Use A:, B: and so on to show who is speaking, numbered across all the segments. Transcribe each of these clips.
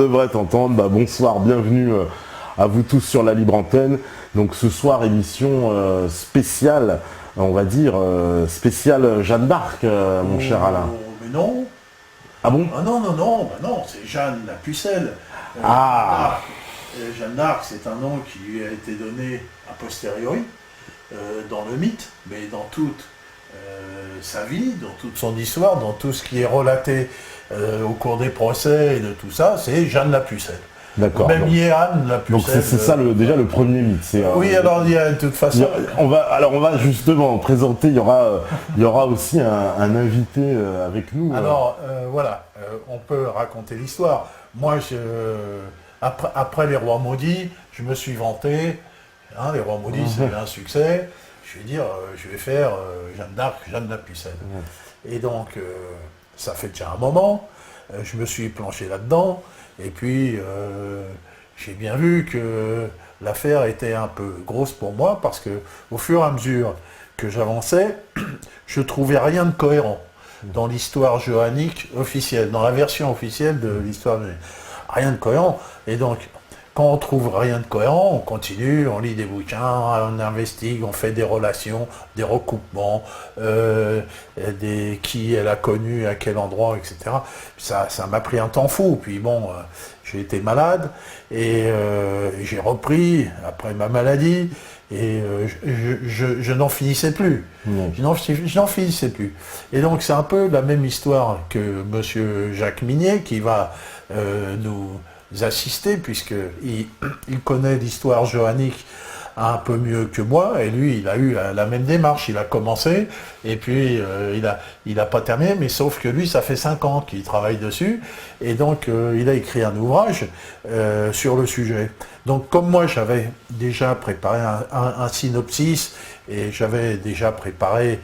A: devrait t'entendre. Bonsoir, bienvenue à vous tous sur la Libre Antenne. Donc ce soir, émission spéciale, on va dire, spéciale Jeanne d'Arc, mon cher Alain.
B: Mais non.
A: Ah bon?
B: Ah non, c'est Jeanne la Pucelle. Jeanne d'Arc, c'est un nom qui lui a été donné a posteriori, dans le mythe, mais dans toute sa vie, dans toute son histoire, dans tout ce qui est relaté au cours des procès et de tout ça, c'est Jeanne la Pucelle.
A: D'accord.
B: Même Yéhanne la Pucelle.
A: Donc c'est ça déjà le premier mythe.
B: Oui, alors il y a de toute façon.
A: On va justement présenter. Il y aura aussi un invité avec nous.
B: Alors voilà, on peut raconter l'histoire. Moi, après les Rois Maudits, je me suis vanté. Les Rois Maudits, c'est un succès. Je vais dire, je vais faire Jeanne d'Arc, Jeanne la Pucelle. Et donc, ça fait déjà un moment. Je me suis planché là-dedans. Et puis, j'ai bien vu que l'affaire était un peu grosse pour moi parce que, au fur et à mesure que j'avançais, je trouvais rien de cohérent dans l'histoire johannique officielle, dans la version officielle de l'histoire johannique. Rien de cohérent. Et donc, quand on trouve rien de cohérent, on continue, on lit des bouquins, on investigue, on fait des relations, des recoupements, qui elle a connu, à quel endroit, etc. Ça m'a pris un temps fou. Puis bon, j'ai été malade et j'ai repris après ma maladie et je n'en finissais plus. Je n'en finissais plus. Et donc c'est un peu la même histoire que monsieur Jacques Minier qui va nous assister, puisqu'il connaît l'histoire johannique un peu mieux que moi, et lui, il a eu la même démarche, il a commencé, et puis il a pas terminé, mais sauf que lui, ça fait 5 ans qu'il travaille dessus, et donc il a écrit un ouvrage sur le sujet. Donc comme moi, j'avais déjà préparé un synopsis, et j'avais déjà préparé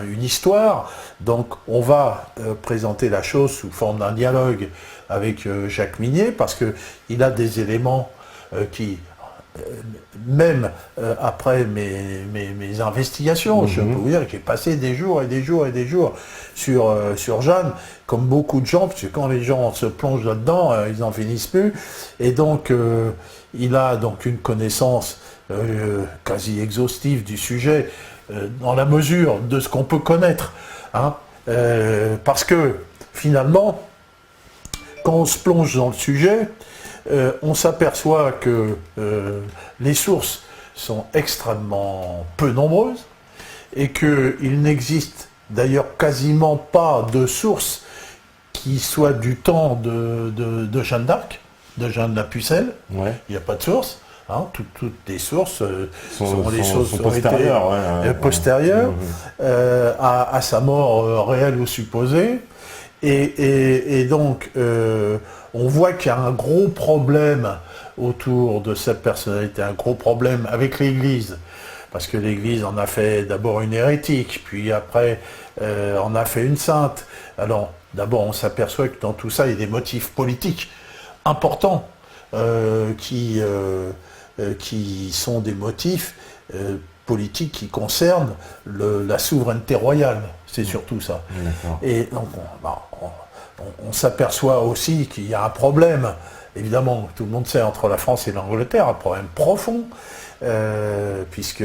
B: une histoire, donc on va présenter la chose sous forme d'un dialogue avec Jacques Minier, parce qu'il a des éléments qui, même après mes investigations, je peux vous dire que j'ai passé des jours et des jours et des jours sur Jeanne, comme beaucoup de gens, parce que quand les gens se plongent là-dedans, ils n'en finissent plus, et donc il a donc une connaissance quasi exhaustive du sujet, dans la mesure de ce qu'on peut connaître, parce que finalement, quand on se plonge dans le sujet, on s'aperçoit que les sources sont extrêmement peu nombreuses et qu'il n'existe d'ailleurs quasiment pas de sources qui soient du temps de Jeanne d'Arc, de Jeanne la Pucelle. Ouais. Il n'y a pas de source. Toutes les sources sont des sources postérieures à sa mort réelle ou supposée. Et donc, on voit qu'il y a un gros problème autour de cette personnalité, un gros problème avec l'Église, parce que l'Église en a fait d'abord une hérétique, puis après en a fait une sainte. Alors, d'abord, on s'aperçoit que dans tout ça, il y a des motifs politiques importants qui sont des motifs politiques qui concernent la souveraineté royale. C'est surtout ça. Et donc, on s'aperçoit aussi qu'il y a un problème, évidemment, tout le monde sait, entre la France et l'Angleterre, un problème profond, puisque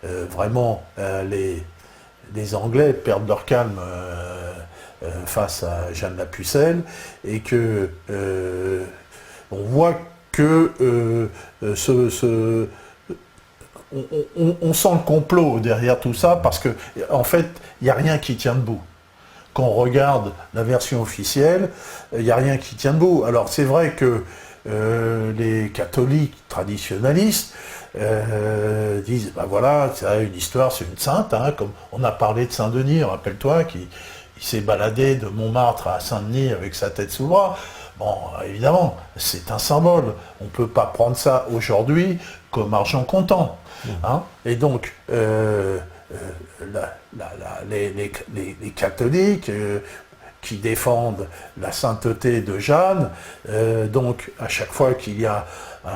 B: vraiment les Anglais perdent leur calme face à Jeanne la Pucelle, et que on voit que on sent le complot derrière tout ça, parce que en fait, il n'y a rien qui tient debout. Quand on regarde la version officielle, il n'y a rien qui tient debout. Alors c'est vrai que les catholiques traditionnalistes disent, voilà, c'est une histoire, c'est une sainte, comme on a parlé de Saint-Denis, rappelle-toi, qui s'est baladé de Montmartre à Saint-Denis avec sa tête sous le bras. Bon, évidemment, c'est un symbole. On ne peut pas prendre ça aujourd'hui comme argent comptant. Et donc, les catholiques qui défendent la sainteté de Jeanne, donc à chaque fois qu'il y a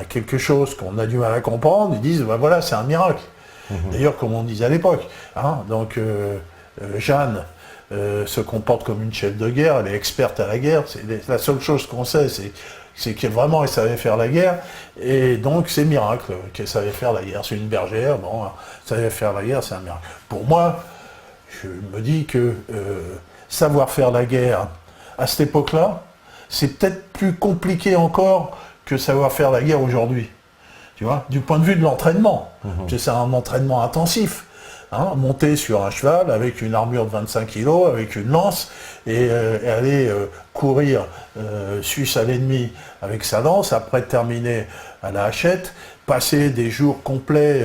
B: quelque chose qu'on a du mal à comprendre, ils disent, voilà, c'est un miracle. D'ailleurs, comme on disait à l'époque. Donc, Jeanne se comporte comme une chef de guerre, elle est experte à la guerre, la seule chose qu'on sait, c'est qu'elle vraiment elle savait faire la guerre, et donc c'est miracle qu'elle savait faire la guerre. C'est une bergère, bon, elle savait faire la guerre, c'est un miracle. Pour moi, je me dis que savoir faire la guerre à cette époque-là, c'est peut-être plus compliqué encore que savoir faire la guerre aujourd'hui. Tu vois, du point de vue de l'entraînement, parce que c'est un entraînement intensif. Hein, monter sur un cheval avec une armure de 25 kg, avec une lance, et aller courir suisse à l'ennemi avec sa lance, après terminer à la hachette, passer des jours complets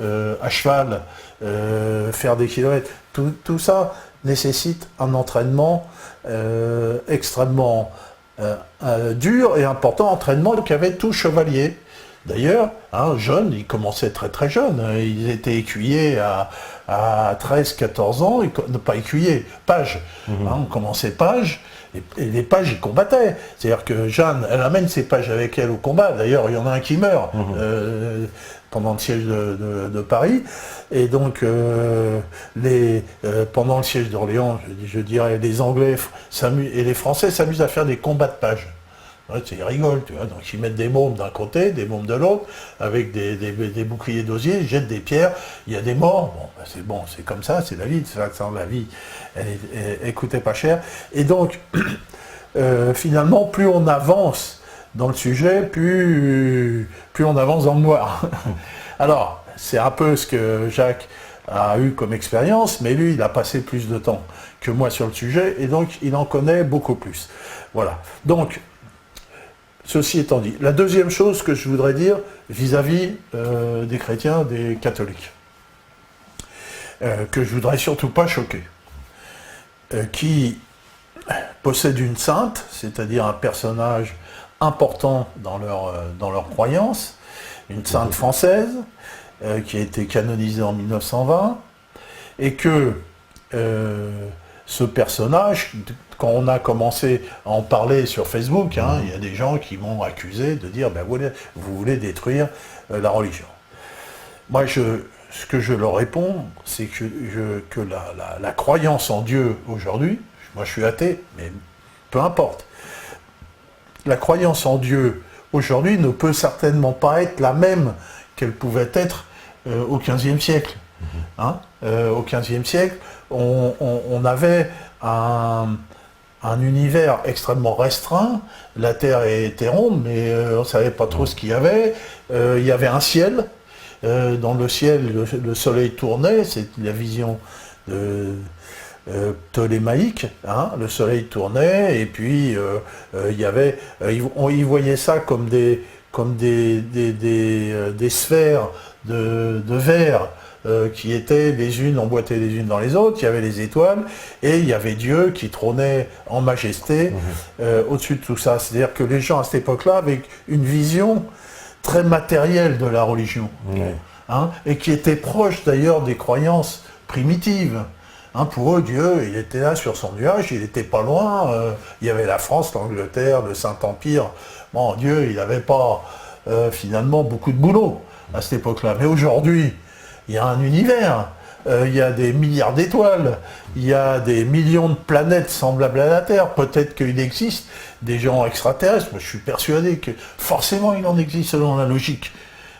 B: à cheval, faire des kilomètres, tout ça nécessite un entraînement extrêmement dur et important, entraînement qu'avait tout chevalier. D'ailleurs, jeune, ils commençaient très très jeunes, ils étaient écuyers à 13-14 ans, pas écuyers, pages. On commençait page, et les pages, ils combattaient. C'est-à-dire que Jeanne, elle amène ses pages avec elle au combat. D'ailleurs, il y en a un qui meurt pendant le siège de Paris. Et donc, pendant le siège d'Orléans, je dirais, les Anglais et les Français s'amusent à faire des combats de pages. Ouais, ils rigolent, tu vois. Donc ils mettent des mômes d'un côté, des mômes de l'autre, avec des boucliers d'osier, ils jettent des pierres, il y a des morts. Bon, c'est comme ça, c'est la vie. La vie, elle coûtait pas cher. Et donc, finalement, plus on avance dans le sujet, plus on avance dans le noir. Alors, c'est un peu ce que Jacques a eu comme expérience, mais lui, il a passé plus de temps que moi sur le sujet, et donc il en connaît beaucoup plus. Voilà. Donc, ceci étant dit, la deuxième chose que je voudrais dire vis-à-vis des chrétiens, des catholiques, que je voudrais surtout pas choquer, qui possèdent une sainte, c'est-à-dire un personnage important dans leur croyance, une sainte française, qui a été canonisée en 1920, et que ce personnage, quand on a commencé à en parler sur Facebook, il y a des gens qui m'ont accusé de dire vous voulez détruire la religion. Moi, ce que je leur réponds, c'est que la croyance en Dieu aujourd'hui, moi je suis athée, mais peu importe, la croyance en Dieu aujourd'hui ne peut certainement pas être la même qu'elle pouvait être au XVe siècle. Au XVe siècle, on avait un univers extrêmement restreint, la Terre était ronde, mais on ne savait pas trop ce qu'il y avait. Il y avait un ciel, dans le ciel, le soleil tournait, c'est la vision ptolémaïque, le soleil tournait, et puis il y avait, ils voyaient ça comme des sphères de verre, qui étaient les unes emboîtées les unes dans les autres, il y avait les étoiles, et il y avait Dieu qui trônait en majesté au-dessus de tout ça. C'est-à-dire que les gens à cette époque-là avaient une vision très matérielle de la religion, et qui était proche d'ailleurs des croyances primitives. Pour eux, Dieu, il était là sur son nuage, il n'était pas loin, il y avait la France, l'Angleterre, le Saint-Empire. Bon, Dieu, il n'avait pas finalement beaucoup de boulot à cette époque-là. Mais aujourd'hui, il y a un univers, il y a des milliards d'étoiles, il y a des millions de planètes semblables à la Terre. Peut-être qu'il existe des gens extraterrestres. Moi, je suis persuadé que forcément il en existe selon la logique.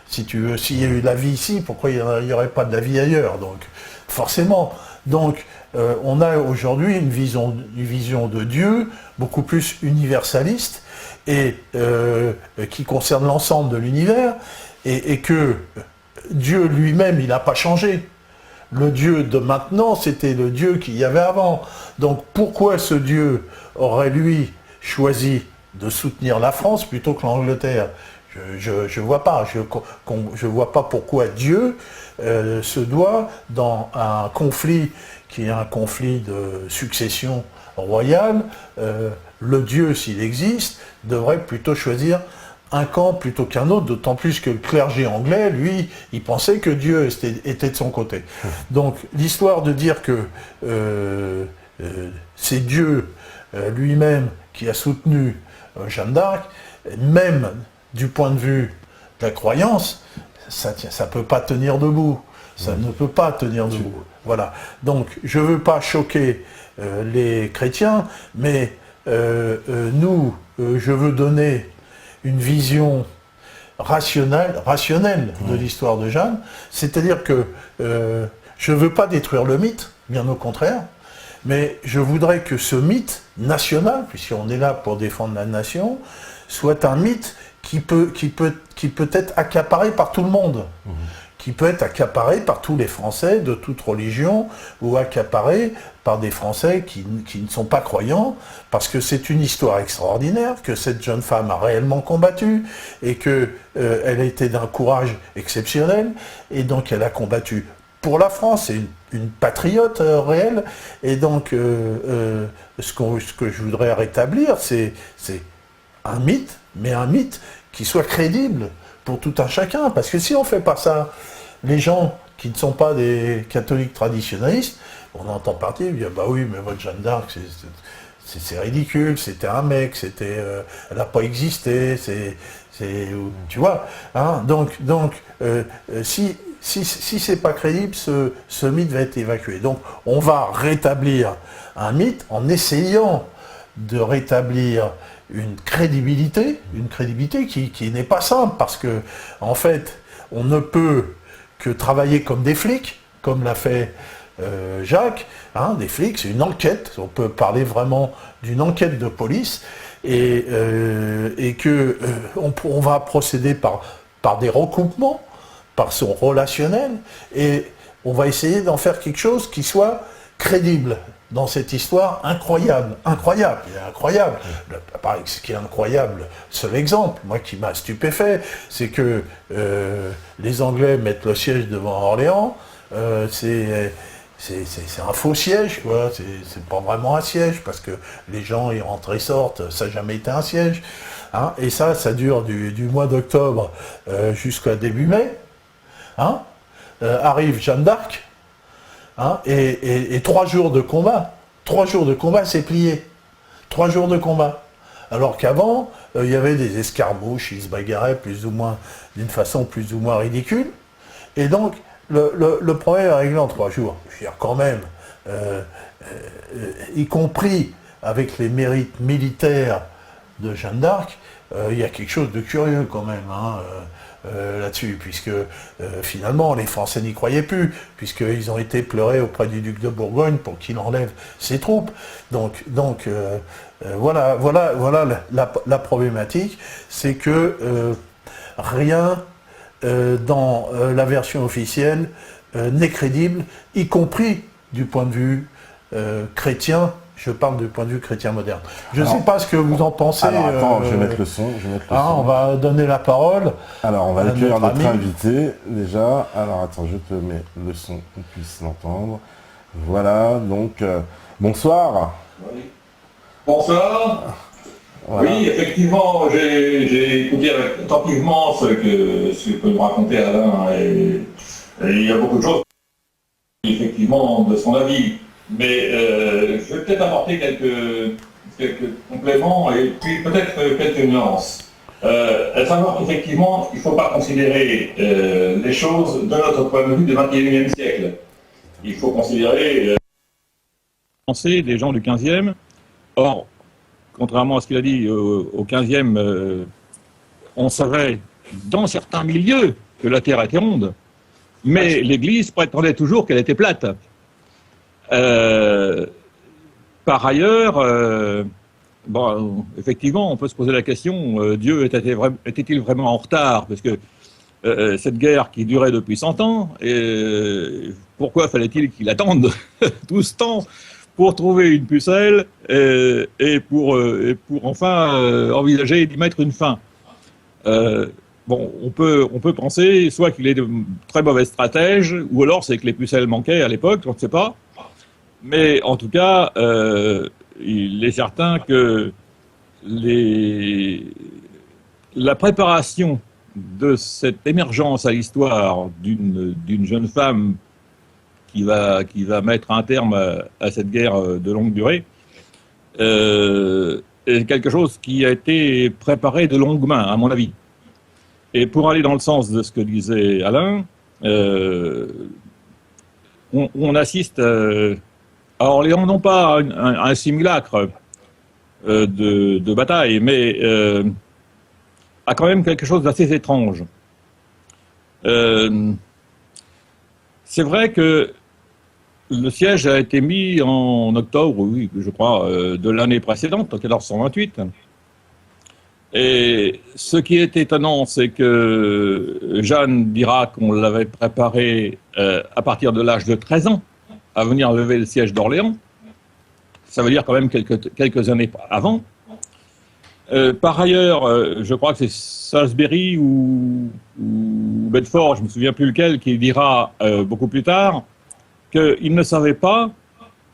B: Si tu veux, s'il y a eu de la vie ici, pourquoi il n'y aurait pas de la vie ailleurs? Donc, forcément. Donc, on a aujourd'hui une vision de Dieu beaucoup plus universaliste et qui concerne l'ensemble de l'univers, et que Dieu lui-même, il n'a pas changé. Le Dieu de maintenant, c'était le Dieu qu'il y avait avant. Donc pourquoi ce Dieu aurait, lui, choisi de soutenir la France plutôt que l'Angleterre? Je vois pas. Je vois pas pourquoi Dieu se doit, dans un conflit qui est un conflit de succession royale, le Dieu, s'il existe, devrait plutôt choisir un camp plutôt qu'un autre, d'autant plus que le clergé anglais, lui, il pensait que Dieu était de son côté. Donc l'histoire de dire que c'est Dieu lui-même qui a soutenu Jeanne d'Arc, même du point de vue de la croyance, ça ne peut pas tenir debout. Ça ne peut pas tenir debout. Voilà. Donc, je ne veux pas choquer les chrétiens, mais je veux donner une vision rationnelle de l'histoire de Jeanne. C'est-à-dire que je ne veux pas détruire le mythe, bien au contraire, mais je voudrais que ce mythe national, puisqu'on est là pour défendre la nation, soit un mythe qui peut être accaparé par tout le monde, qui peut être accaparé par tous les Français de toute religion, ou accaparé par des Français qui ne sont pas croyants, parce que c'est une histoire extraordinaire, que cette jeune femme a réellement combattu, et qu'elle a été d'un courage exceptionnel, et donc elle a combattu pour la France, c'est une patriote réelle, et donc ce que je voudrais rétablir, c'est un mythe, mais un mythe qui soit crédible pour tout un chacun, parce que si on ne fait pas ça, les gens qui ne sont pas des catholiques traditionnalistes, on entend partir, ils disent bah oui, mais votre Jeanne d'Arc, c'est ridicule, c'était un mec, elle n'a pas existé, tu vois, hein, donc si c'est pas crédible, ce mythe va être évacué. Donc on va rétablir un mythe en essayant de rétablir une crédibilité qui n'est pas simple, parce que en fait, on ne peut que travailler comme des flics, comme l'a fait Jacques, hein, des flics, c'est une enquête, on peut parler vraiment d'une enquête de police, et que on va procéder par des recoupements, par son relationnel, et on va essayer d'en faire quelque chose qui soit crédible dans cette histoire incroyable. Ce qui est incroyable, seul exemple, moi qui m'a stupéfait, c'est que les Anglais mettent le siège devant Orléans, c'est un faux siège, quoi. C'est pas vraiment un siège, parce que les gens ils rentrent et sortent, ça n'a jamais été un siège. Hein, et ça dure du mois d'octobre jusqu'à début mai. Hein, arrive Jeanne d'Arc, hein, et 3 jours de combat. 3 jours de combat, c'est plié. 3 jours de combat. Alors qu'avant, il y avait des escarmouches, ils se bagarraient d'une façon plus ou moins ridicule. Et donc, le problème est réglé en 3 jours. Je veux dire, quand même, y compris avec les mérites militaires de Jeanne d'Arc, il y a quelque chose de curieux quand même, hein, là-dessus, puisque finalement les Français n'y croyaient plus, puisqu'ils ont été pleurer auprès du duc de Bourgogne pour qu'il enlève ses troupes. Donc voilà la problématique, c'est que rien dans la version officielle n'est crédible, y compris du point de vue chrétien. Je parle du point de vue chrétien moderne. Je ne sais pas ce que vous en pensez.
A: Alors attends, je vais mettre le son.
B: On va donner la parole.
A: Alors on va accueillir notre invité déjà. Alors attends, je te mets le son, qu'on puisse l'entendre. Voilà, donc bonsoir.
C: Oui. Bonsoir. Voilà. Oui, effectivement, j'ai écouté attentivement ce que peut me raconter Alain, et il y a beaucoup de choses, effectivement, de son avis. Mais je vais peut-être apporter quelques compléments et puis peut-être quelques nuances. À savoir qu'effectivement, il ne faut pas considérer les choses de notre point de vue du XXIe siècle. Il faut considérer
D: des gens du XVe. Or, contrairement à ce qu'il a dit, au XVe, on savait dans certains milieux que la Terre était ronde, mais l'Église prétendait toujours qu'elle était plate. Par ailleurs, effectivement, on peut se poser la question, Dieu était-il vraiment en retard? Parce que cette guerre qui durait depuis 100 ans, pourquoi fallait-il qu'il attende tout ce temps pour trouver une pucelle et pour enfin envisager d'y mettre une fin? On peut penser soit qu'il est de très mauvais stratège, ou alors c'est que les pucelles manquaient à l'époque, on ne sait pas. Mais en tout cas, il est certain que la préparation de cette émergence à l'histoire d'une jeune femme qui va mettre un terme à cette guerre de longue durée est quelque chose qui a été préparé de longue main, à mon avis. Et pour aller dans le sens de ce que disait Alain, on assiste à Orléans, non pas à un simulacre de bataille, mais à quand même quelque chose d'assez étrange. C'est vrai que le siège a été mis en octobre, oui, je crois, de l'année précédente, en 1428. Et ce qui est étonnant, c'est que Jeanne dira qu'on l'avait préparé à partir de l'âge de 13 ans à venir lever le siège d'Orléans. Ça veut dire quand même quelques années avant. Par ailleurs, je crois que c'est Salisbury ou Bedford, je ne me souviens plus lequel, qui dira beaucoup plus tard qu'il ne savait pas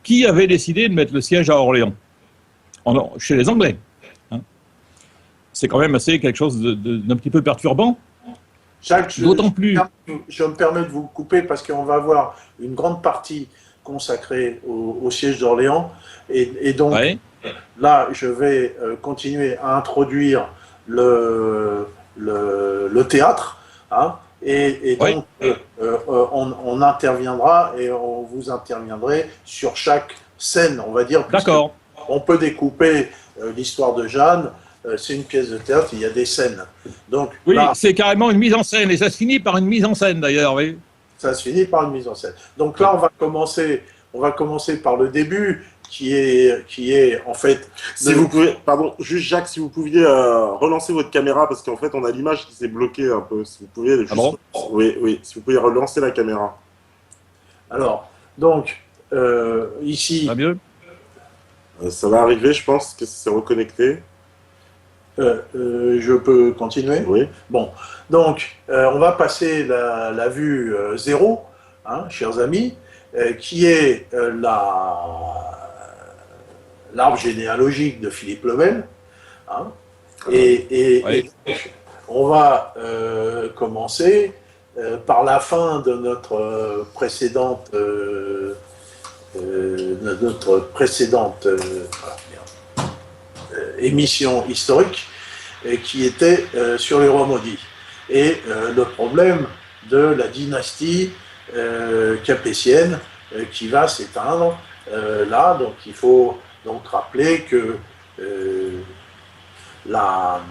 D: qui avait décidé de mettre le siège à Orléans, chez les Anglais. Hein. C'est quand même assez quelque chose d'un petit peu perturbant.
B: Jacques,
D: d'autant plus.
B: Je me permets de vous couper parce qu'on va avoir une grande partie consacrée au siège d'Orléans. Et donc, ouais. Là, je vais continuer à introduire le théâtre. Hein, et donc, ouais. On interviendra et vous interviendrez sur chaque scène, on va dire.
D: D'accord.
B: On peut découper l'histoire de Jeanne. C'est une pièce de théâtre, il y a des scènes. Donc,
D: oui, c'est carrément une mise en scène, et ça se finit par une mise en scène d'ailleurs, oui.
B: Ça se finit par une mise en scène. Donc là, on va commencer par le début, qui est en fait...
A: Si vous pouvez, pardon, juste Jacques, si vous pouviez relancer votre caméra, parce qu'en fait, on a l'image qui s'est bloquée un peu. Si vous pouviez juste...
D: bon
A: oui, si vous pouviez relancer la caméra.
B: Alors, donc, ici...
D: Ça va mieux
A: ça va arriver, je pense, que c'est reconnecté.
B: Je peux continuer?
A: Oui.
B: Bon, donc on va passer la vue 0, hein, chers amis, qui est l'arbre généalogique de Philippe le Bel. Hein, et on va commencer par la fin de notre précédente émission historique qui était sur les rois maudits et le problème de la dynastie capétienne qui va s'éteindre là. Donc il faut donc rappeler que la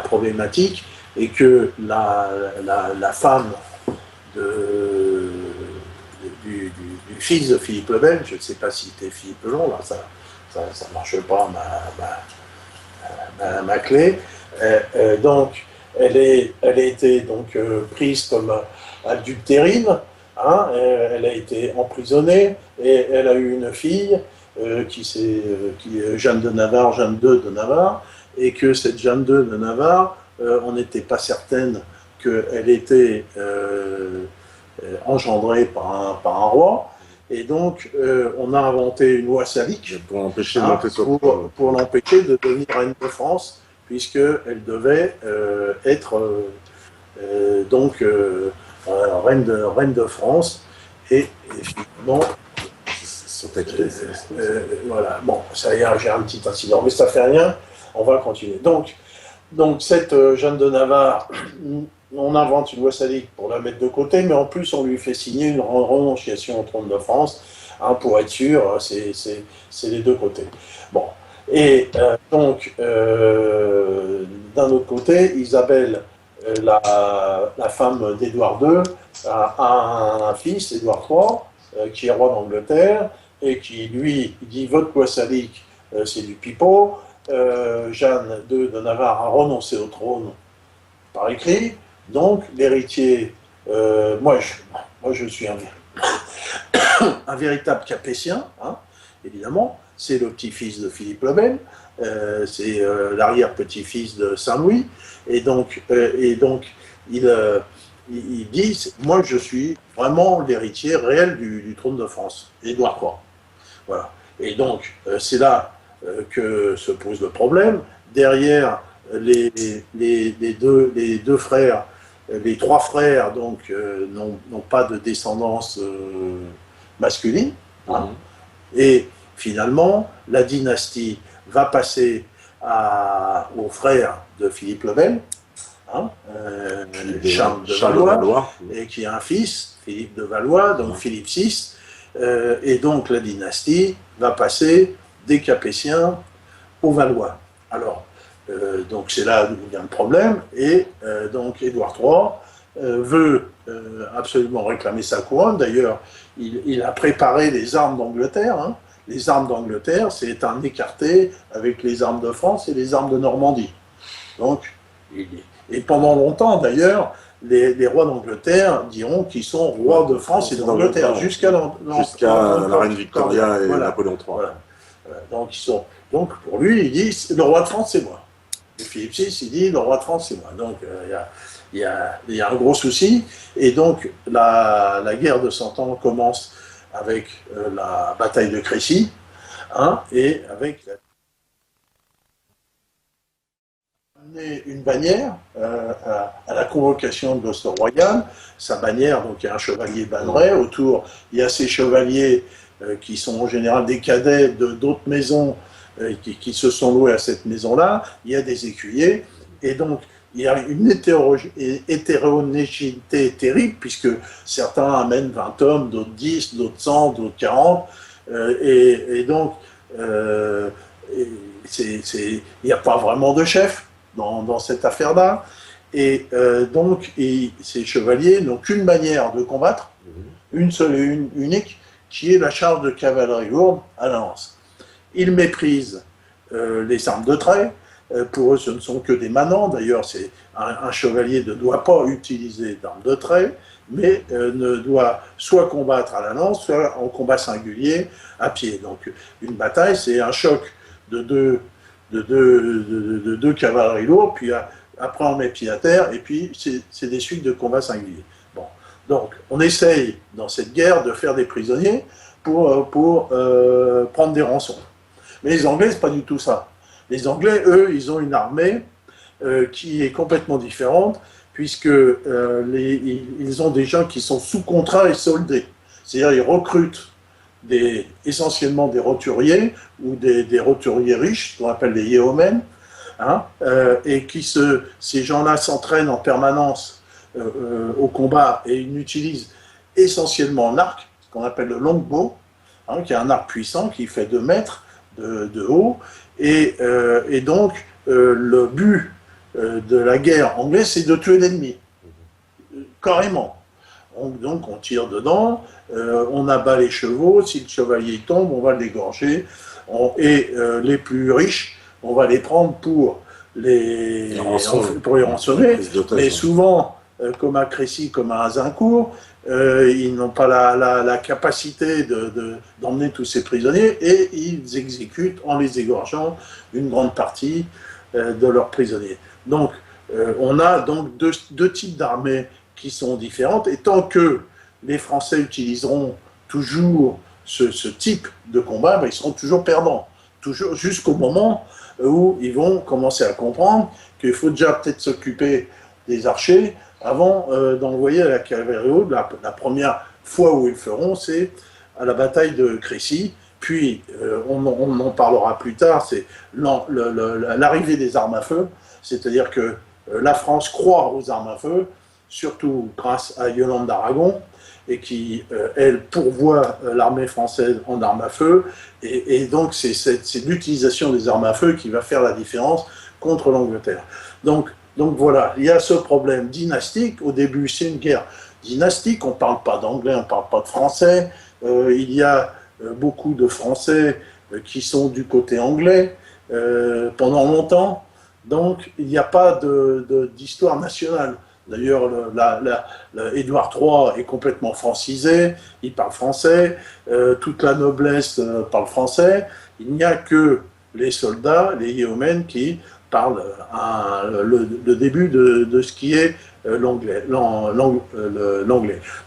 B: problématique est que la femme du fils de Philippe le Bel, je ne sais pas si c'était Philippe le Long, là ça ne marche pas ma clé. Donc, elle a été donc prise comme adultérine, hein, elle a été emprisonnée et elle a eu une fille qui est Jeanne de Navarre, Jeanne II de Navarre, et que cette Jeanne II de Navarre, on n'était pas certaine qu'elle était engendrée par un roi. Et donc, on a inventé une loi salique pour l'empêcher de devenir reine de France, puisqu'elle devait être reine de France. Et finalement, voilà. Bon, ça y est, j'ai un petit incident, mais ça fait rien. On va continuer. Donc cette Jeanne de Navarre, on invente une loi salique pour la mettre de côté, mais en plus on lui fait signer une renonciation au trône de France, hein, pour être sûr, c'est les deux côtés. Bon, et donc d'un autre côté, Isabelle, la femme d'Édouard II, a un fils, Édouard III, qui est roi d'Angleterre, et qui lui dit votre loi salique, c'est du pipeau. Jeanne II de Navarre a renoncé au trône par écrit. Donc, l'héritier, moi je suis un véritable capétien, hein, évidemment, c'est le petit-fils de Philippe le Bel, c'est l'arrière-petit-fils de Saint-Louis, et donc il dit, moi je suis vraiment l'héritier réel du trône de France, Édouard III. Voilà. Et donc, c'est là que se pose le problème. Derrière, les deux frères, les trois frères, donc, n'ont pas de descendance masculine. Hein. Et finalement, la dynastie va passer aux frères de Philippe le Bel, Charles de Valois, et qui a un fils, Philippe de Valois, donc Philippe VI, et donc la dynastie va passer des Capétiens aux Valois. Alors, donc c'est là où il y a un problème, et donc Édouard III veut absolument réclamer sa couronne. D'ailleurs, il a préparé les armes d'Angleterre. Les armes d'Angleterre, c'est un écarté avec les armes de France et les armes de Normandie. Donc, et pendant longtemps, d'ailleurs, les rois d'Angleterre diront qu'ils sont rois de France et d'Angleterre, jusqu'à la
A: reine Victoria et Napoléon III.
B: Voilà. Donc, pour lui, il dit, le roi de France, c'est moi. Et Philippe VI, il dit, le roi de France, c'est moi. Donc, il y a un gros souci. Et donc, la guerre de 100 ans commence avec la bataille de Crécy, et avec une bannière à la convocation de l'hoste royal. Sa bannière, donc il y a un chevalier banneret, autour il y a ces chevaliers qui sont en général des cadets d'autres maisons qui se sont loués à cette maison-là, il y a des écuyers, et donc il y a une hétérogénéité terrible, puisque certains amènent 20 hommes, d'autres 10, d'autres 100, d'autres 40, et donc il n'y a pas vraiment de chef dans cette affaire-là, et donc ces chevaliers n'ont qu'une manière de combattre, une seule et unique, qui est la charge de cavalerie lourde à la lance. Ils méprisent les armes de trait. Pour eux, ce ne sont que des manants. D'ailleurs, un chevalier ne doit pas utiliser d'armes de trait, mais ne doit soit combattre à la lance, soit en combat singulier à pied. Donc, une bataille, c'est un choc de deux cavaleries lourdes, puis après on met pied à terre, et puis c'est des suites de combats singuliers. Bon. Donc, on essaye dans cette guerre de faire des prisonniers pour prendre des rançons. Mais les Anglais, c'est pas du tout ça. Les Anglais, eux, ils ont une armée qui est complètement différente, puisque ils ont des gens qui sont sous contrat et soldés. C'est-à-dire ils recrutent essentiellement des roturiers, ou des roturiers riches, ce qu'on appelle les yeomen, et ces gens-là s'entraînent en permanence au combat, et ils utilisent essentiellement l'arc, ce qu'on appelle le longbow, qui est un arc puissant qui fait 2 mètres de haut, et donc le but de la guerre anglaise, c'est de tuer l'ennemi, carrément. Donc on tire dedans, on abat les chevaux, si le chevalier tombe, on va l'égorger, et les plus riches, on va les prendre pour les rançonner, mais souvent, comme à Crécy, comme à Azincourt, ils n'ont pas la capacité d'emmener tous ces prisonniers, et ils exécutent, en les égorgeant, une grande partie de leurs prisonniers. Donc, on a donc deux types d'armées qui sont différentes, et tant que les Français utiliseront toujours ce type de combat, ils seront toujours perdants, toujours, jusqu'au moment où ils vont commencer à comprendre qu'il faut déjà peut-être s'occuper des archers avant d'envoyer à la cavalerie haute. La première fois où ils le feront, c'est à la bataille de Crécy, puis on en parlera plus tard, c'est l'arrivée des armes à feu, c'est-à-dire que la France croit aux armes à feu, surtout grâce à Yolande d'Aragon, et qui, elle, pourvoit l'armée française en armes à feu, et donc c'est l'utilisation des armes à feu qui va faire la différence contre l'Angleterre. Donc voilà, il y a ce problème dynastique. Au début, c'est une guerre dynastique, on ne parle pas d'anglais, on ne parle pas de français, il y a beaucoup de Français qui sont du côté anglais pendant longtemps, donc il n'y a pas d'histoire nationale. D'ailleurs, Édouard III est complètement francisé, il parle français, toute la noblesse parle français, il n'y a que les soldats, les yeomen, qui parlent le début de ce qui est l'anglais.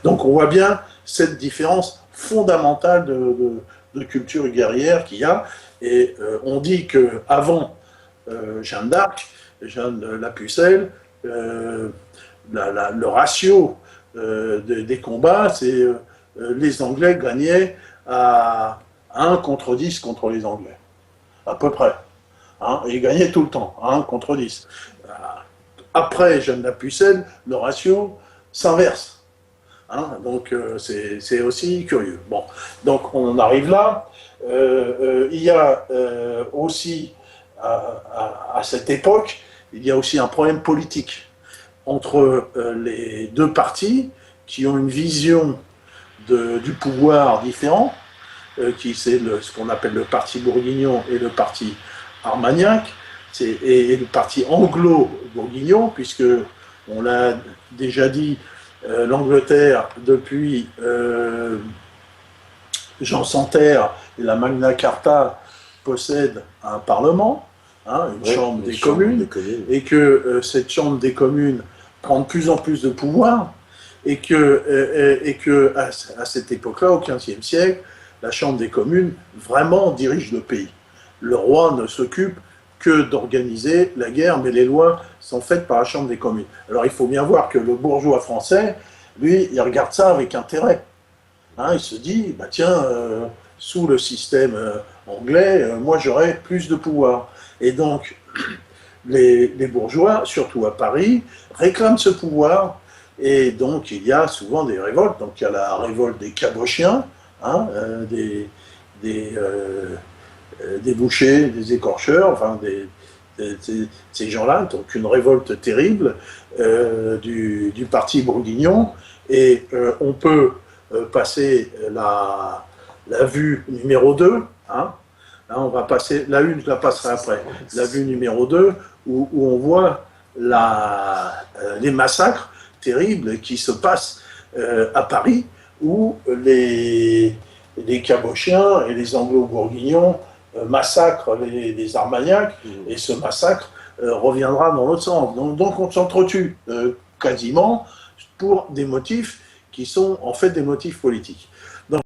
B: Donc on voit bien cette différence fondamentale de culture guerrière qu'il y a, et on dit qu'avant Jeanne d'Arc, Jeanne la Pucelle, le ratio des combats, c'est les Anglais gagnaient à 1 contre 10 contre les Anglais, à peu près. Et ils gagnaient tout le temps, à 1 contre 10. après Jeanne la Pucelle, le ratio s'inverse. Hein, donc c'est aussi curieux. Bon, donc on en arrive là. Il y a aussi, à cette époque, il y a aussi un problème politique entre les deux partis qui ont une vision du pouvoir différent, qui c'est ce qu'on appelle le parti bourguignon et le parti armagnac, et le parti anglo-bourguignon, puisque on l'a déjà dit, l'Angleterre, depuis Jean Santerre et la Magna Carta, possède un parlement, hein, une chambre des communes, et que cette chambre des communes prend de plus en plus de pouvoir, et que à cette époque-là, au XVe siècle, la chambre des communes vraiment dirige le pays. Le roi ne s'occupe que d'organiser la guerre, mais les lois sont faites par la chambre des communes. Alors il faut bien voir que le bourgeois français, lui, il regarde ça avec intérêt. Hein, il se dit, bah tiens, sous le système anglais, moi j'aurais plus de pouvoir. Et donc, les bourgeois, surtout à Paris, réclament ce pouvoir, et donc il y a souvent des révoltes. Donc il y a la révolte des cabochiens, hein, des bouchers, des écorcheurs, enfin ces gens-là, donc une révolte terrible du parti bourguignon, et on peut passer la vue numéro 2, hein. Là, on va passer, la une, je la passerai après, la vue numéro 2, où on voit les massacres terribles qui se passent à Paris, où les cabochiens et les anglo-bourguignons massacrent les Armagnacs, et ce massacre reviendra dans l'autre sens. Donc on s'entretue quasiment pour des motifs qui sont en fait des motifs politiques. Donc,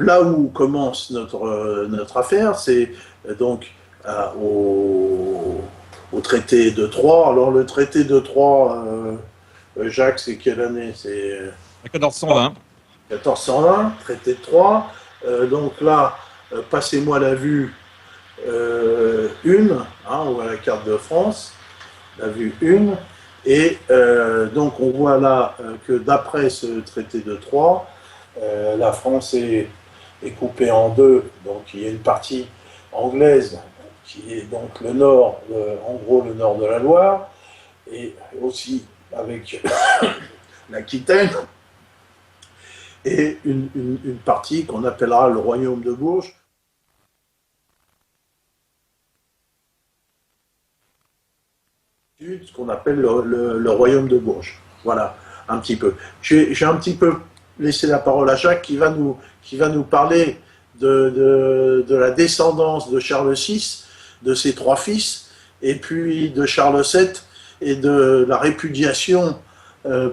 B: là où commence notre affaire, c'est donc au traité de Troyes. Alors le traité de Troyes, Jacques, c'est quelle année? C'est
D: 1420.
B: 1420, traité de Troyes. Donc là, passez-moi la vue 1, hein, on voit la carte de France, la vue 1, et donc on voit là que d'après ce traité de Troyes, la France est coupée en deux. Donc il y a une partie anglaise qui est donc le nord, en gros le nord de la Loire, et aussi avec l'Aquitaine, et une partie qu'on appellera le royaume de Bourges. Ce qu'on appelle le royaume de Bourges. Voilà, un petit peu. J'ai un petit peu laissé la parole à Jacques qui va nous parler de la descendance de Charles VI, de ses 3 fils, et puis de Charles VII, et de la répudiation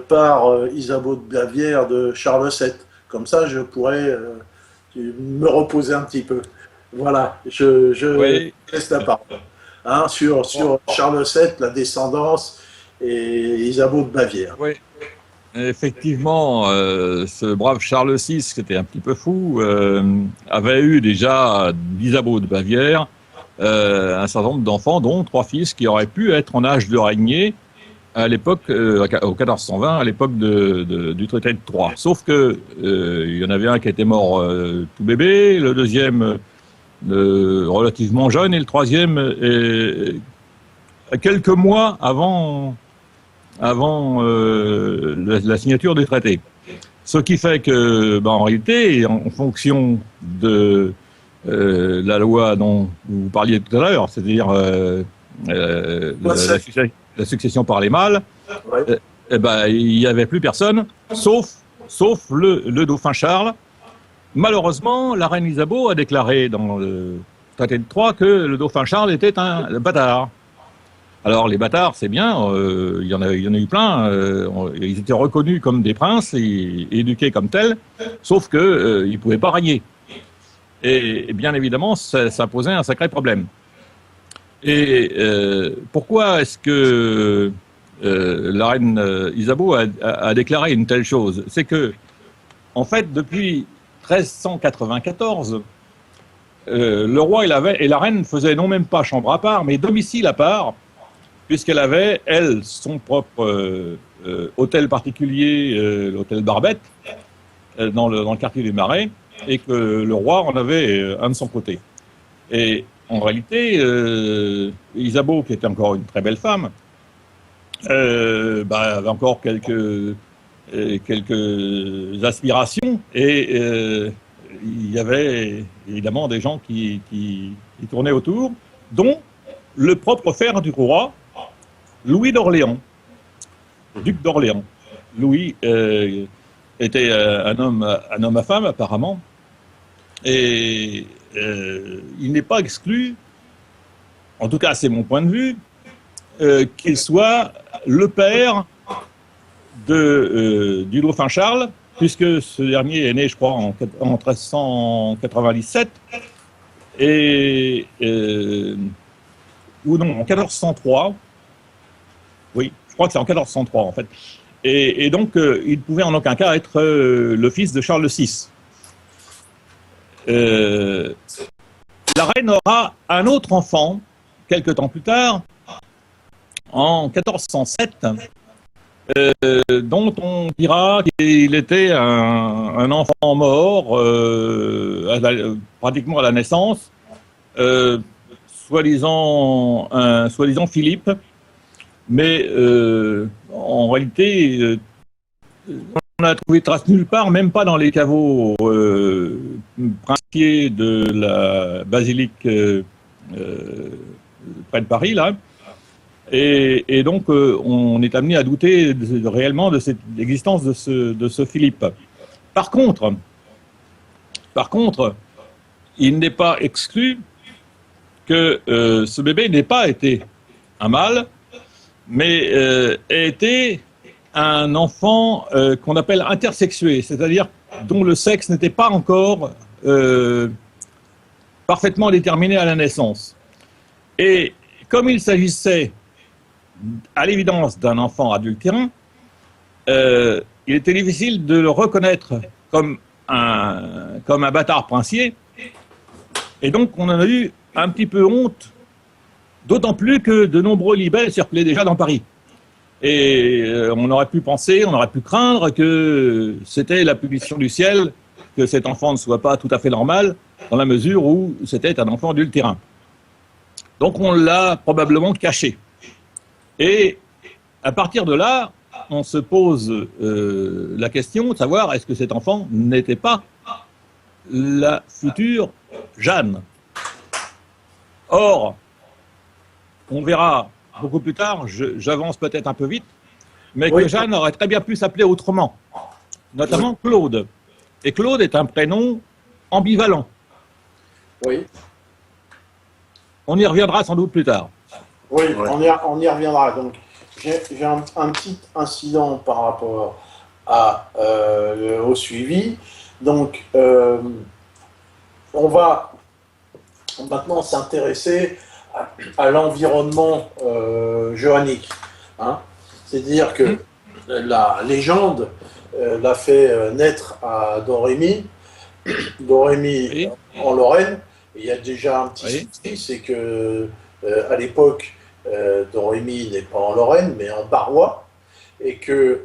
B: par Isabeau de Bavière de Charles VII. Comme ça, je pourrais me reposer un petit peu. Voilà, je laisse la parole. Hein, sur Charles VII, la descendance, et Isabeau de Bavière.
D: Oui, effectivement, ce brave Charles VI, qui était un petit peu fou, avait eu déjà d'Isabeau de Bavière un certain nombre d'enfants, dont 3 fils qui auraient pu être en âge de régner à l'époque, au 1420, à l'époque du traité de Troyes. Sauf que il y en avait un qui était mort tout bébé, le deuxième relativement jeune, et le troisième quelques mois avant la signature du traité. Ce qui fait que, en réalité, en fonction de la loi dont vous parliez tout à l'heure, c'est-à-dire la succession par les mâles, ouais. Il n'y avait plus personne, sauf le dauphin Charles. Malheureusement, la reine Isabeau a déclaré dans le traité de Troyes que le dauphin Charles était un bâtard. Alors les bâtards, c'est bien, il y en a eu plein, ils étaient reconnus comme des princes et éduqués comme tels, sauf que ils ne pouvaient pas régner. Et bien évidemment, ça posait un sacré problème. Et pourquoi est-ce que la reine Isabeau a déclaré une telle chose? C'est que, en fait, depuis 1394, le roi et la reine faisaient non même pas chambre à part, mais domicile à part, puisqu'elle avait, elle, son propre hôtel particulier, l'hôtel Barbette, dans le quartier du Marais, et que le roi en avait un de son côté. Et en réalité, Isabeau, qui était encore une très belle femme, avait encore quelques aspirations, et il y avait évidemment des gens qui tournaient autour, dont le propre frère du roi, Louis d'Orléans, duc d'Orléans. Louis était un homme à femme, apparemment, et il n'est pas exclu, en tout cas c'est mon point de vue, qu'il soit le père du dauphin Charles, puisque ce dernier est né, je crois, en 1397, ou non, en 1403. Oui, je crois que c'est en 1403, en fait. Et donc, il ne pouvait en aucun cas être le fils de Charles VI. La reine aura un autre enfant, quelque temps plus tard, en 1407, dont on dira qu'il était un enfant mort, pratiquement à la naissance, soi-disant Philippe, mais en réalité, on n'a trouvé trace nulle part, même pas dans les caveaux princiers de la basilique près de Paris, là. Et donc, on est amené à douter réellement de l'existence de ce Philippe. Par contre, il n'est pas exclu que ce bébé n'ait pas été un mâle, mais ait été un enfant qu'on appelle intersexué, c'est-à-dire dont le sexe n'était pas encore parfaitement déterminé à la naissance. Et comme il s'agissait à l'évidence d'un enfant adultérin, il était difficile de le reconnaître comme un bâtard princier, et donc on en a eu un petit peu honte, d'autant plus que de nombreux libelles circulaient déjà dans Paris. Et on aurait pu penser, on aurait pu craindre que c'était la punition du ciel, que cet enfant ne soit pas tout à fait normal, dans la mesure où c'était un enfant adultérin. Donc on l'a probablement caché. Et à partir de là, on se pose la question de savoir est-ce que cet enfant n'était pas la future Jeanne. Or, on verra beaucoup plus tard, j'avance peut-être un peu vite, mais que Jeanne aurait très bien pu s'appeler autrement, notamment Claude. Et Claude est un prénom ambivalent.
B: Oui.
D: On y reviendra sans doute plus tard.
B: Oui, on y reviendra. Donc, j'ai un petit incident par rapport au suivi. Donc, on va maintenant s'intéresser à l'environnement johannique. Hein. C'est-à-dire que la légende l'a fait naître à Domrémy, en Lorraine. Et il y a déjà un petit souci, c'est que à l'époque, Domrémy n'est pas en Lorraine, mais en Barrois, et que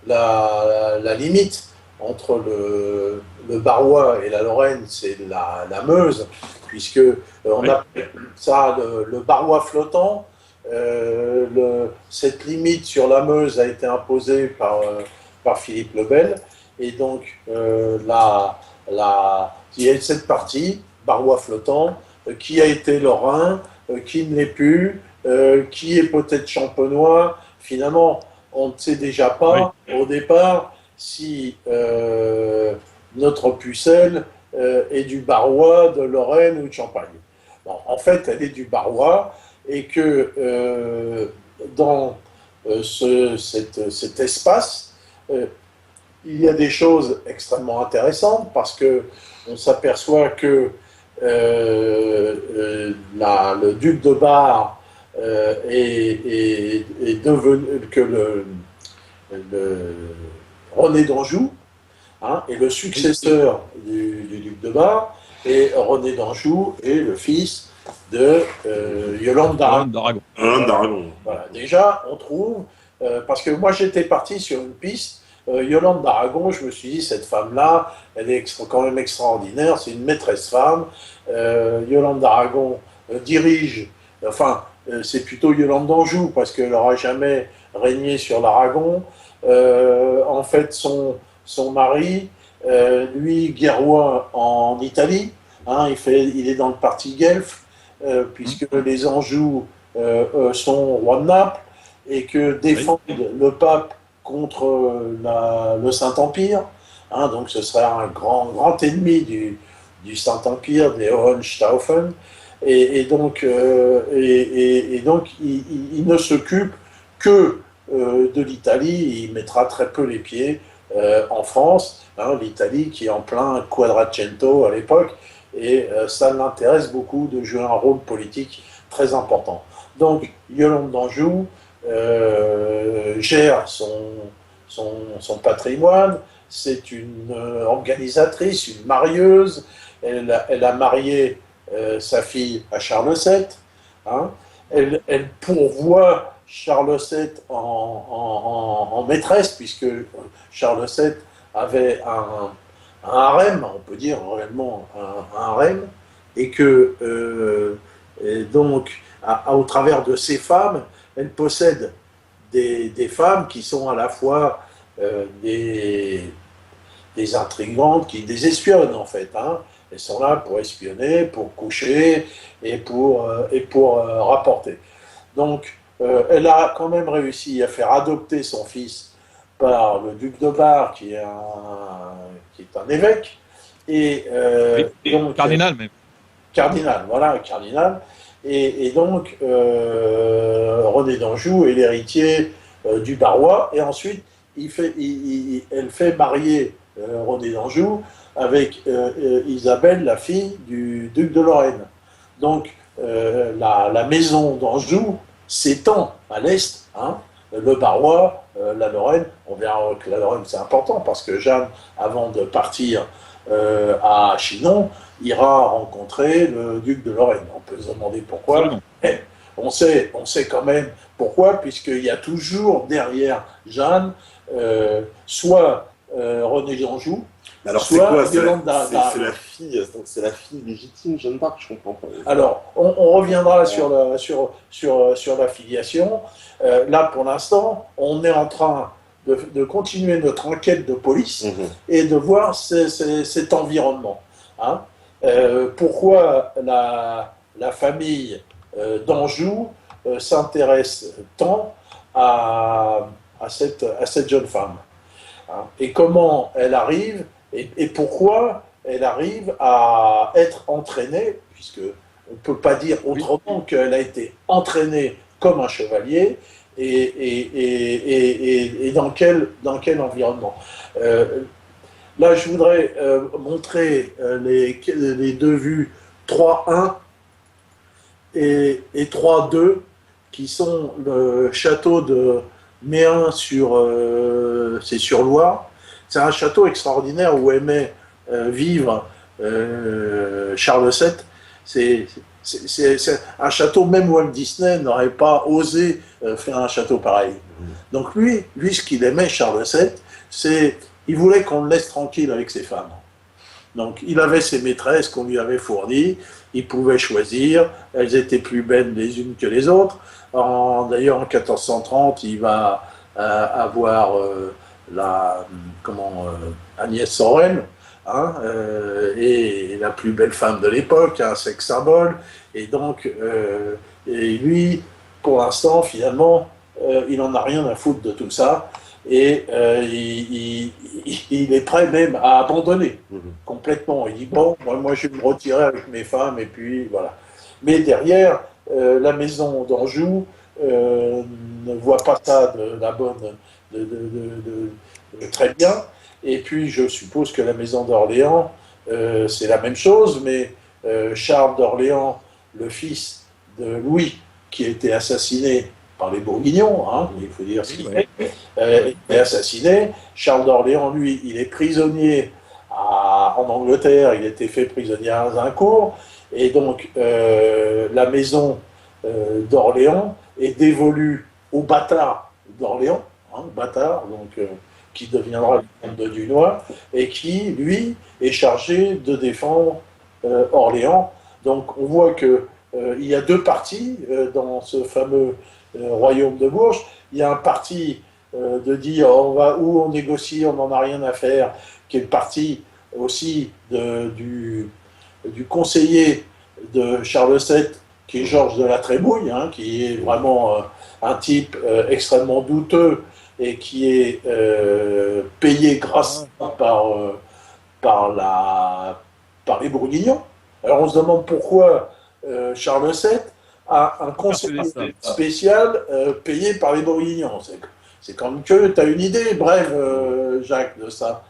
B: la limite entre le Barrois et la Lorraine, c'est la Meuse, puisque on appelle ça le Barrois flottant. Cette limite sur la Meuse a été imposée par Philippe le Bel, et donc il y a cette partie, Barrois flottant, qui a été lorrain, qui ne l'est plus, qui est peut-être champenois. Finalement, on ne sait déjà pas au départ si notre pucelle est du Barrois, de Lorraine ou de Champagne. Bon, en fait, elle est du Barrois, et que dans cet espace, il y a des choses extrêmement intéressantes, parce qu'on s'aperçoit que le duc de Bar est devenu, que René d'Anjou, hein, est le successeur du duc de Bar, Et René d'Anjou est le fils de Yolande d'Aragon. Voilà. Déjà, on trouve, parce que moi j'étais parti sur une piste, Yolande d'Aragon, je me suis dit, cette femme-là, elle est quand même extraordinaire, c'est une maîtresse femme. Yolande d'Aragon dirige, enfin, c'est plutôt Yolande d'Anjou, parce qu'elle n'aura jamais régné sur l'Aragon. En fait, son mari, lui, guerrois en Italie, hein, il est dans le parti guelfe, puisque les Anjou sont rois de Naples, et que défendent le pape contre le Saint-Empire. Hein, donc ce serait un grand ennemi du Saint-Empire, des Hohenstaufen. Et donc, il ne s'occupe que de l'Italie. Il mettra très peu les pieds en France, hein, l'Italie qui est en plein Quattrocento à l'époque, et ça l'intéresse beaucoup de jouer un rôle politique très important. Donc Yolande d'Anjou gère son patrimoine, c'est une organisatrice, une marieuse, elle a marié sa fille à Charles VII, hein, elle pourvoit Charles VII en maîtresse, puisque Charles VII avait un harem, on peut dire réellement un harem, et que donc au travers de ces femmes, elle possède des femmes qui sont à la fois des intrigantes, des espionnes en fait. Hein. Elles sont là pour espionner, pour coucher et pour rapporter. Donc, elle a quand même réussi à faire adopter son fils par le duc de Bar, qui est un évêque, et donc,
D: cardinal même.
B: Cardinal, voilà, cardinal. Et donc, René d'Anjou est l'héritier du Barrois, et ensuite, elle fait marier René d'Anjou avec Isabelle, la fille du duc de Lorraine. Donc, la maison d'Anjou s'étend à l'est, hein, le Barrois, la Lorraine. On verra que la Lorraine, c'est important, parce que Jeanne, avant de partir à Chinon, ira rencontrer le duc de Lorraine. On peut se demander pourquoi. Mais on sait quand même pourquoi, puisqu'il y a toujours derrière Jeanne soit René d'Anjou,
A: alors
B: soit
A: c'est quoi,
B: Yolande d'Aragon.
A: C'est la fille légitime, Jeanne d'Arc, je comprends pas.
B: Alors, on reviendra sur la filiation. Là, pour l'instant, on est en train de continuer notre enquête de police et de voir cet environnement. Hein. Pourquoi la famille d'Anjou s'intéresse tant à cette jeune femme, hein, et comment elle arrive, et pourquoi elle arrive à être entraînée, puisque on ne peut pas dire autrement qu'elle a été entraînée comme un chevalier, et dans quel environnement. Là, je voudrais montrer les deux vues 3.1 et 3.2, qui sont le château de Méun c'est sur Loire. C'est un château extraordinaire où aimait vivre Charles VII. C'est un château, même Walt Disney n'aurait pas osé faire un château pareil. Donc lui, ce qu'il aimait, Charles VII, il voulait qu'on le laisse tranquille avec ses femmes. Donc il avait ses maîtresses qu'on lui avait fournies, il pouvait choisir, elles étaient plus belles les unes que les autres. D'ailleurs, en 1430, il va avoir Agnès Sorel, hein, et la plus belle femme de l'époque, un sex symbole. Et donc, et lui, pour l'instant, finalement, il n'en a rien à foutre de tout ça. Et il est prêt même à abandonner complètement. Il dit, bon, moi je vais me retirer avec mes femmes, et puis voilà. Mais derrière, la maison d'Anjou ne voit pas ça très bien. Et puis je suppose que la maison d'Orléans, c'est la même chose, mais Charles d'Orléans, le fils de Louis, qui a été assassiné par les Bourguignons, hein, il faut dire ce qu'il est assassiné. Charles d'Orléans, lui, il est prisonnier en Angleterre, il était fait prisonnier à Azincourt, et donc la maison d'Orléans est dévolue au bâtard d'Orléans, bâtard, donc, qui deviendra le comte de Dunois, et qui, lui, est chargé de défendre Orléans. Donc on voit que il y a deux partis dans ce fameux royaume de Bourges. Il y a un parti de dire on va où on négocie, on n'en a rien à faire, qui est le parti aussi du conseiller de Charles VII, qui est Georges de la Trémouille, qui est vraiment un type extrêmement douteux et qui est payé grâce par les Bourguignons. Alors on se demande pourquoi Charles VII a un conseiller spécial payé par les Bourguignons. C'est quand même que tu as une idée, bref, Jacques, de ça.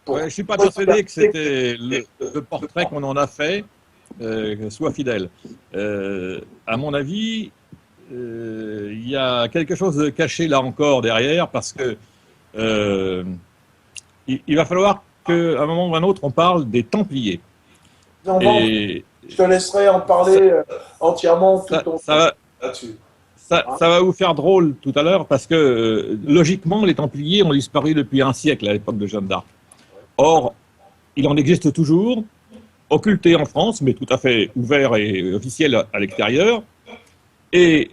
D: Ouais, je ne suis pas persuadé que c'était le portrait qu'on en a fait soit fidèle. À mon avis, il y a quelque chose de caché là encore derrière, parce que il va falloir qu'à un moment ou à un autre, on parle des Templiers.
B: Non, je te laisserai en parler entièrement tout au long là-dessus.
D: Ça va vous faire drôle tout à l'heure, parce que logiquement, les Templiers ont disparu depuis un siècle à l'époque de Jeanne d'Arc. Or, il en existe toujours, occultés en France, mais tout à fait ouverts et officiels à l'extérieur. Et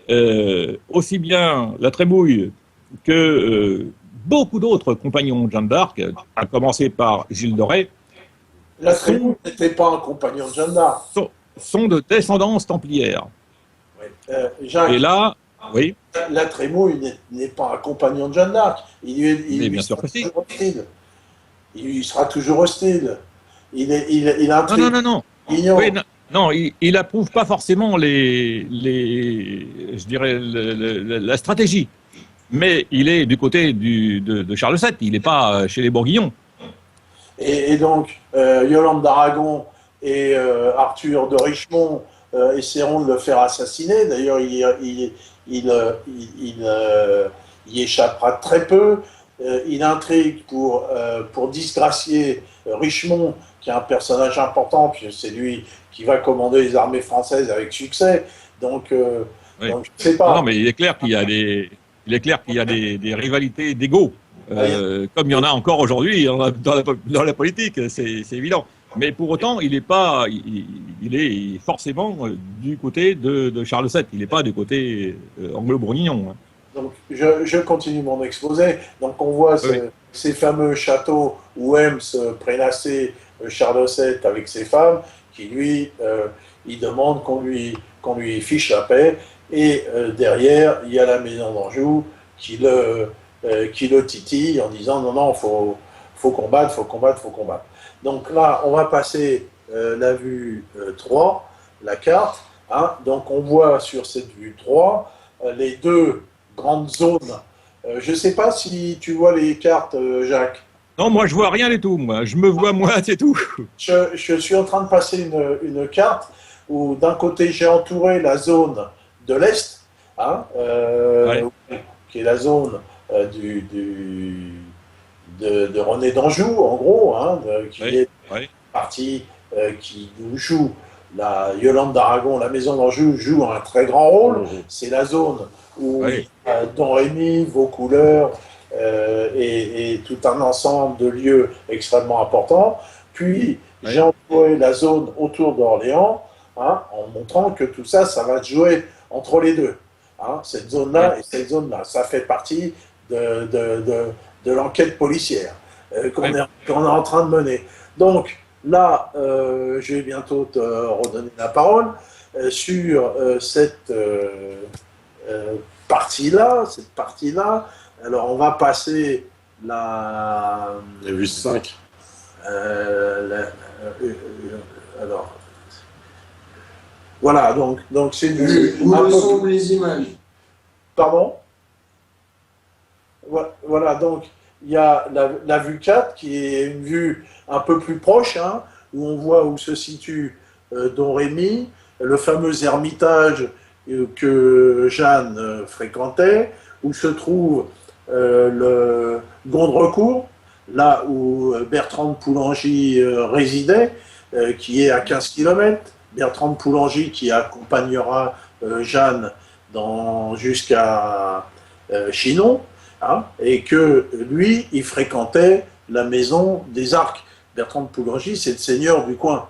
D: aussi bien la Trémouille que beaucoup d'autres compagnons de Jeanne d'Arc, à commencer par Gilles de Rais,
B: la Trémouille n'était pas un compagnon de Jeanne d'Arc.
D: Sont de descendance templière.
B: Oui. Jacques,
D: et là, oui.
B: La Trémouille n'est pas un compagnon de Jeanne d'Arc.
D: Bien sûr que si.
B: Il sera toujours hostile. Il a un trait.
D: Non. Oui, non, il approuve pas forcément je dirais, la stratégie. Mais il est du côté de Charles VII, il n'est pas chez les Bourguignons.
B: Et donc, Yolande d'Aragon et Arthur de Richemont essaieront de le faire assassiner. D'ailleurs, il y échappera très peu. Il intrigue pour disgracier Richemont, qui est un personnage important, puisque c'est lui qui va commander les armées françaises avec succès. Donc,
D: oui.
B: donc je ne sais pas.
D: Non, mais il est clair qu'il y a des rivalités d'ego, comme il y en a encore aujourd'hui dans la politique, c'est évident. Mais pour autant, il est forcément du côté de Charles VII. Il n'est pas du côté anglo-bourguignon.
B: Donc, je continue mon exposé. Donc, on voit ces fameux châteaux où aime se prélasser Charles VII avec ses femmes, qui lui, il demande qu'on lui fiche la paix. Et derrière, il y a la maison d'Anjou qui le titille en disant non, faut combattre. Donc là, on va passer la vue 3, la carte. Donc, on voit sur cette vue 3 les deux grandes zones. Je ne sais pas si tu vois les cartes, Jacques.
D: Non, moi je vois rien du tout. Moi, je me vois moi, c'est tout.
B: Je suis en train de passer une carte où d'un côté j'ai entouré la zone de l'Est, qui est la zone de René d'Anjou, en gros, qui est partie qui nous joue. La Yolande d'Aragon, la maison d'Anjou joue un très grand rôle. C'est la zone où Don Rémy, Vaucouleurs et tout un ensemble de lieux extrêmement importants. Puis j'ai entouré la zone autour d'Orléans, en montrant que tout ça, ça va se jouer entre les deux. Cette zone-là et cette zone-là, ça fait partie de l'enquête policière qu'on est en train de mener. Donc là, je vais bientôt te redonner la parole sur cette partie-là. Alors, on va passer la
A: vue 5.
B: Alors, voilà, donc c'est une vue.
E: Où sont les images?
B: Pardon? Voilà, donc il y a la vue 4 qui est une vue un peu plus proche, où on voit où se situe Don Rémy, le fameux ermitage que Jeanne fréquentait, où se trouve le Gondrecourt, là où Bertrand de Poulengy résidait, qui est à 15 km. Bertrand de Poulengy qui accompagnera Jeanne jusqu'à Chinon, hein, et que lui, il fréquentait la maison des Arcs. Bertrand de Poulengy, c'est le seigneur du coin.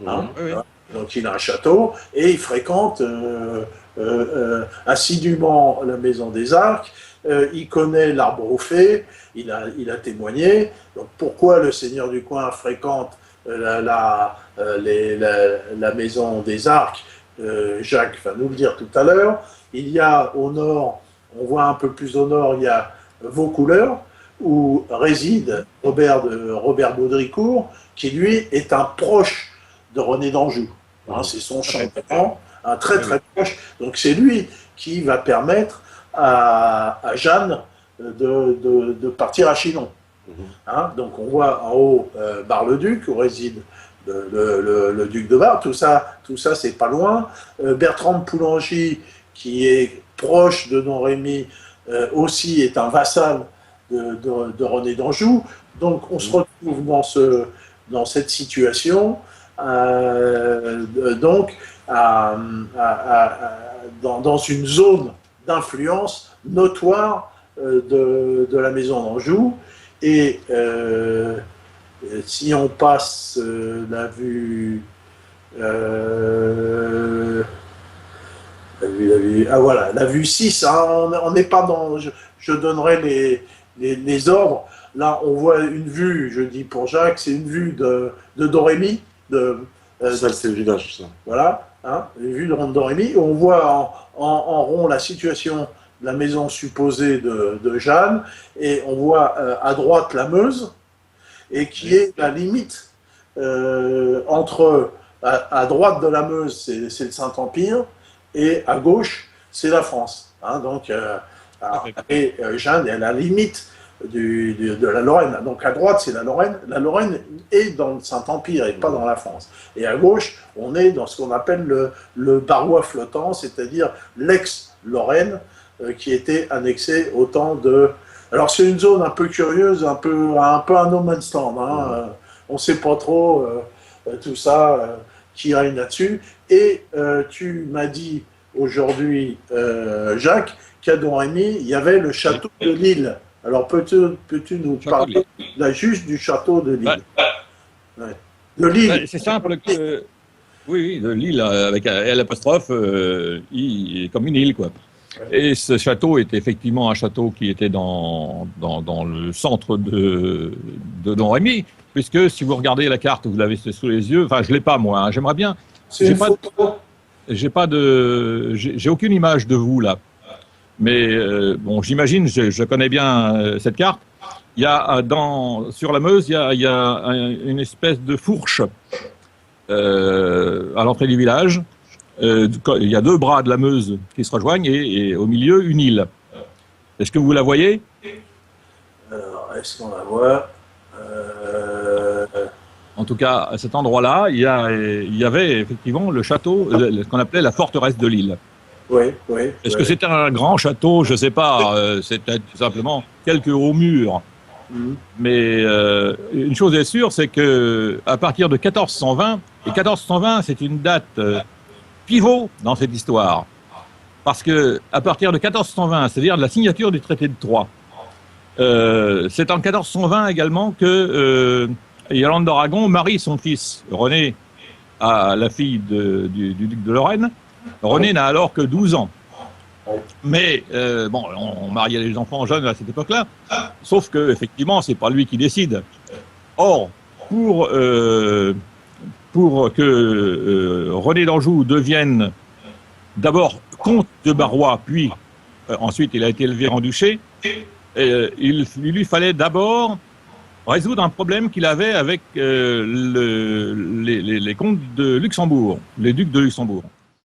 B: Hein,
D: oui.
B: Donc il a un château et il fréquente assidûment la maison des Arcs. Il connaît l'arbre aux fées, il a témoigné. Donc pourquoi le seigneur du coin fréquente la maison des Arcs? Jacques va nous le dire tout à l'heure. Il y a au nord, on voit un peu plus au nord, il y a Vaucouleurs, où réside Robert Baudricourt, qui lui est un proche de René d'Anjou. Hein, c'est son chambellan, un très très proche. Donc c'est lui qui va permettre à Jeanne de partir à Chinon. Hein, donc on voit en haut Bar-le-Duc, où réside le duc de Bar. Tout ça c'est pas loin. Bertrand de Poulengy, qui est proche de Domrémy, aussi est un vassal de René d'Anjou. Donc on se retrouve dans cette situation, donc dans une zone d'influence notoire de la maison d'Anjou. Et si on passe la vue, voilà, la vue 6, hein, on n'est pas dans... Je donnerai les ordres. Là, on voit une vue, je dis pour Jacques, c'est une vue de Domrémy.
A: Ça, c'est le village, ça.
B: Voilà, hein, une vue de Domrémy. On voit en rond la situation de la maison supposée de Jeanne, et on voit à droite la Meuse, et qui est la limite entre... À droite de la Meuse, c'est le Saint-Empire, et à gauche, c'est la France. Hein, donc, et Jeanne est à la limite de la Lorraine. Donc à droite, c'est la Lorraine. La Lorraine est dans le Saint-Empire et pas dans la France. Et à gauche, on est dans ce qu'on appelle le Barrois flottant, c'est-à-dire l'ex-Lorraine, qui était annexée au temps de... Alors c'est une zone un peu curieuse, un peu un no man's land. Hein. On ne sait pas trop tout ça qui règne là-dessus. Et tu m'as dit aujourd'hui, Jacques, qu'à Domrémy, il y avait le château de Lille. Alors peux-tu nous parler là, juste du château de Lille? Ouais. De Lille.
D: C'est simple. Oui, de Lille avec l'apostrophe, comme une île, quoi. Et ce château était effectivement un château qui était dans le centre de Domrémy, puisque si vous regardez la carte, vous l'avez sous les yeux. Enfin, je l'ai pas moi. Hein, j'aimerais bien. J'ai aucune image de vous là. Mais bon, j'imagine, je connais bien cette carte. Il y a sur la Meuse, il y a une espèce de fourche à l'entrée du village. Il y a deux bras de la Meuse qui se rejoignent et au milieu une île. Est-ce que vous la voyez?
B: Alors, est-ce qu'on la voit?
D: En tout cas, à cet endroit-là, il y avait effectivement le château, ce qu'on appelait la forteresse de Lille.
B: Oui.
D: Est-ce que c'était un grand château? Je ne sais pas. C'était tout simplement quelques hauts murs. Mais une chose est sûre, c'est que à partir de 1420, et 1420, c'est une date pivot dans cette histoire, parce que à partir de 1420, c'est-à-dire de la signature du traité de Troyes, c'est en 1420 également que Yolande d'Aragon marie son fils René à la fille du duc de Lorraine. René n'a alors que 12 ans. Mais bon, on mariait les enfants jeunes à cette époque-là, sauf que effectivement, c'est pas lui qui décide. Or, pour que René d'Anjou devienne d'abord comte de Barrois, puis ensuite il a été élevé en duché, il lui fallait d'abord résoudre un problème qu'il avait avec les comtes de Luxembourg, les ducs de Luxembourg.